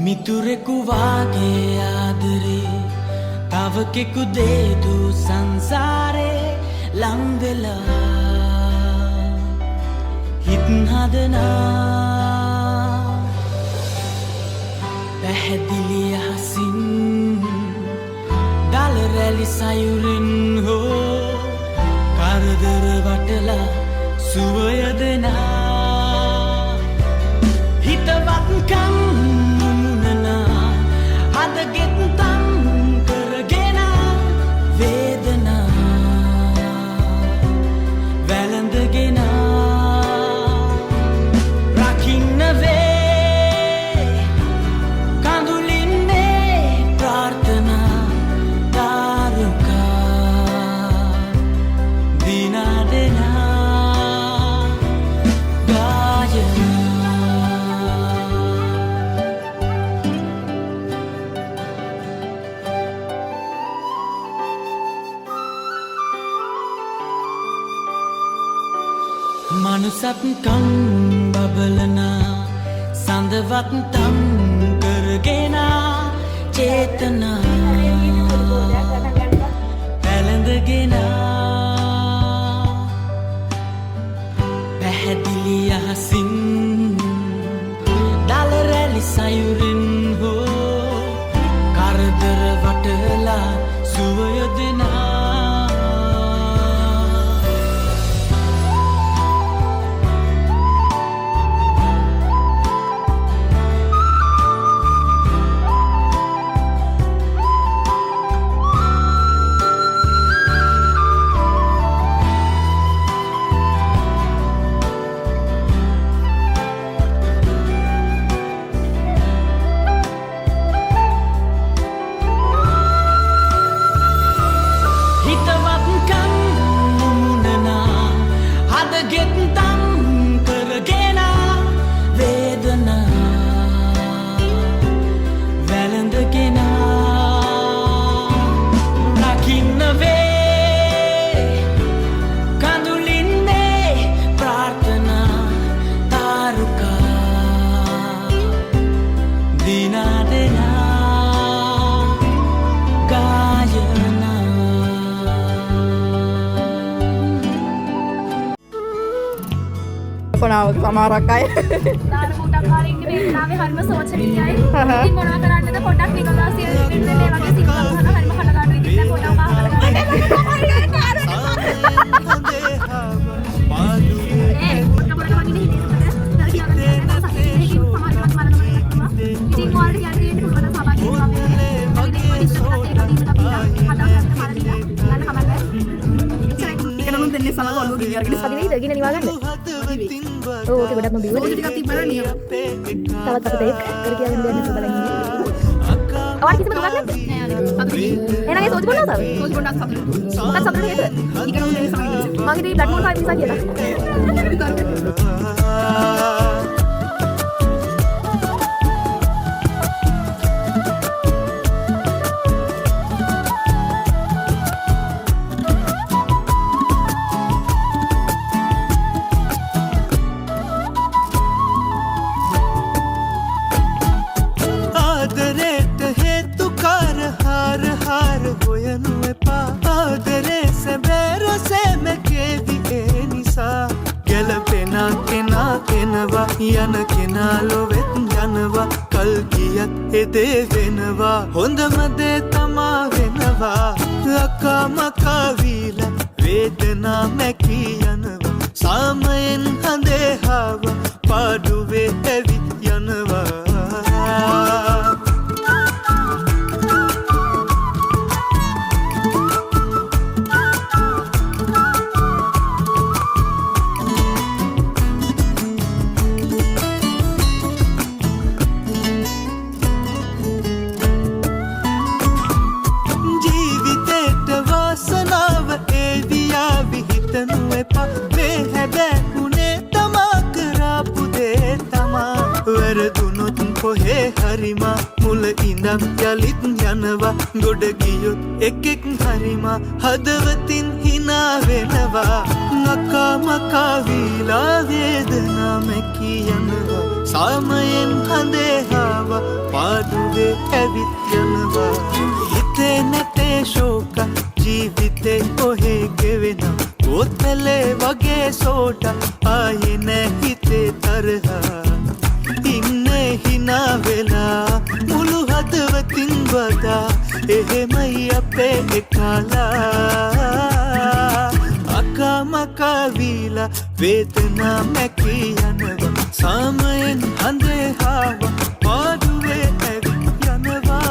මිතුරෙකු වාගේ ආදරේ තව කෙකු දේදු සංසාරේ ලංවෙලා හිත් හදනා පැහැදිලි අහසින් දල රැලි සයුරෙන් හෝ කරදර වටලා සුවය දෙනා හිතවත්කම් මුමුණනා හදගෙත් තම් කරගෙන වේදනා වැළඳගෙන රකින්න වේ කඳුලින්නේ ප්‍රාර්ථනා දාරුකා දිනා දෙනා මනුසත්කම් බබලනා සඳවත් තම් කරගෙන චේතනා පැළඳගෙන පැහැදිලි අහසින් දල රැලි සයුරෙන් හෝ කරදර වටලා සුවය දෙනා සමහරක් අය දාන පුටක් කාලේ ඉන්නේ මේ වෙලාවේ හරිම සෝචනීයයි. ඉතින් මොනවා කරන්නද පොඩක් නිකලා සියලු දෙන්නේ මේ වගේ සිංහල කරන හරිම කනගාටු ඉතින් දැන් පොඩක් ගින නිවා ගන්න. ඔව් ඒක ගොඩක්ම බිව්වා. ටිකක් තිබ්බලා නියම. තවත් අපිට ඒක කර කියලා දෙන්න බලන්න ඉන්නේ. අවල් කිසිම දුකක් නැද්ද? නෑ අනේ. එහෙනම් ඒ සෝචි බොන්නවද? සෝචි බොන්නක් සතුට. මොකක්ද සතුට හේතුව? ඊගෙන උන් දෙන්නේ සමගින්. මගේ දී බ්ලඩ් මෝල් කාර්ඩ් නිසා කියලා. යන කෙනා ලොවෙත් යනවා කල් ගියත් එදේ වෙනවා හොඳම දේ තමා වෙනවා අකා මකා වීලා වේදනා මැකී යනවා සාමයෙන් හඳේ හාව පාඩුවේ ඇවිත් යනවා කොහේ හරිමා මුල ඉඳන් යලිත් යනවා ගොඩ ගියොත් එකෙක් හරිමා හදවතින් හිනා වෙනවා නකා මකා වීලා වේදනා මැකී යනවා සාමයෙන් හඳේ හාව පාදුවේ ඇවිත් යනවා හිතේ නැතේ ශෝක ජීවිතේ ඔහේ ගෙවෙනවා කොත්මලේ වගේ සෝට ආයේ නැ හිතේ තරහා ඉන්නේ හිනා වෙලා මුළු හදවතින් වදා එහෙමයි අපේ එකලා අකා මකා වීලා වේදනා මැකී යනවා සාමයෙන් හඳේ හාවා පාදුවේ ඇවිත් යනවා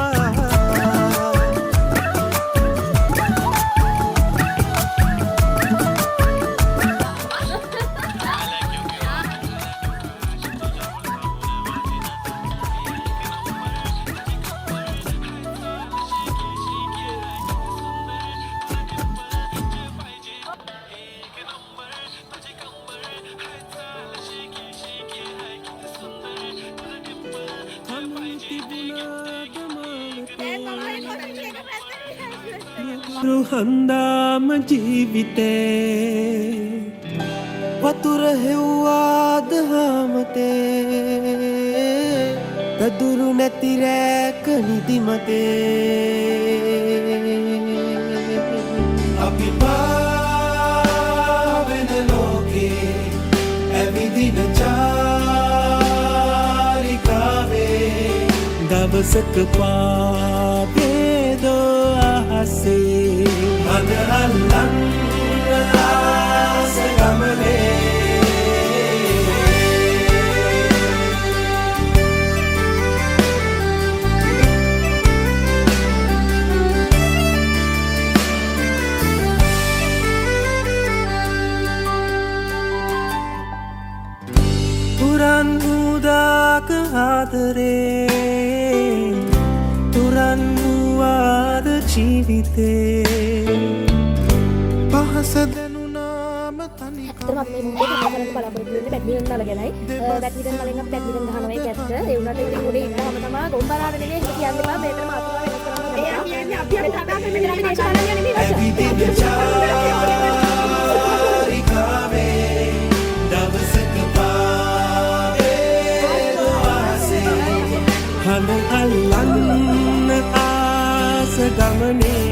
රුහන්දාම ජීවිතේ වතුර හෙව්වාද හාමතේ පැදුරු නැති රැක නිදිමතේ අපි පාවෙන ලෝකේ ඇවිදින චාරිකාවේ දවසක පාදේදෝ අහසේ මද අල්ලන්න ආස ගමනේ පුරන් උදාක ආදරේ තුරන් වූවාද ජීවිතේ පහස දැනුනාම තනිකම ඇත්තටම අපි මේ මුහුදේ කතා කරන්න බලාපොරොත්තු වෙන්නේ බැඩ්මින්ටන් වල ගැනයි. බැඩ්මින්ටන් වලින් අපි බැඩ්මින්ටන් ගහනවා ඒක ඇත්ත. ඒ වුණාට ඉතින් උඩේ ඉන්නවම තමයි ගොම්බලාට නෙමෙයි ඒක කියන්න එපා. මේතරම අතුරා වෙනස් කරන්න බෑ. අපි කතා කරන්නේ මෙතන අපි දේශපාලනය නෙමෙයි චාරිකාවේ දවසක පාවේ වාසේ හඳ අල්ලන්න ආස ගමනේ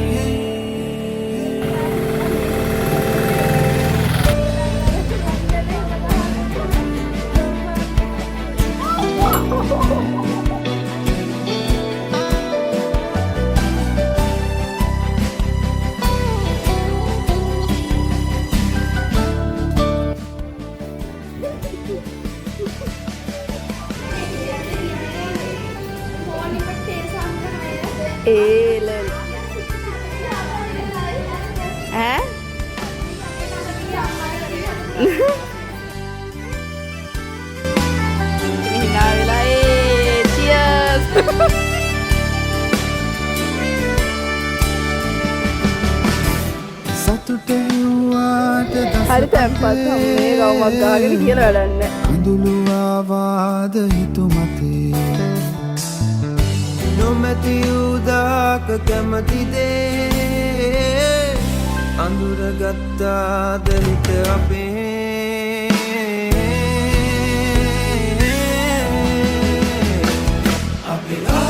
ඒලල් ඈ හිනා වෙලා චියර්ස් සතුට හෙව්වාට හරි තැම්පත් මේ ගවමක් ගාගෙන කියලා වැඩක් නැහැ අඳුළු ආවාද හිතුමතේ නොමැති උදාක කැමතිදේ අඳුර ගත්තාද හිත අපේ අපේ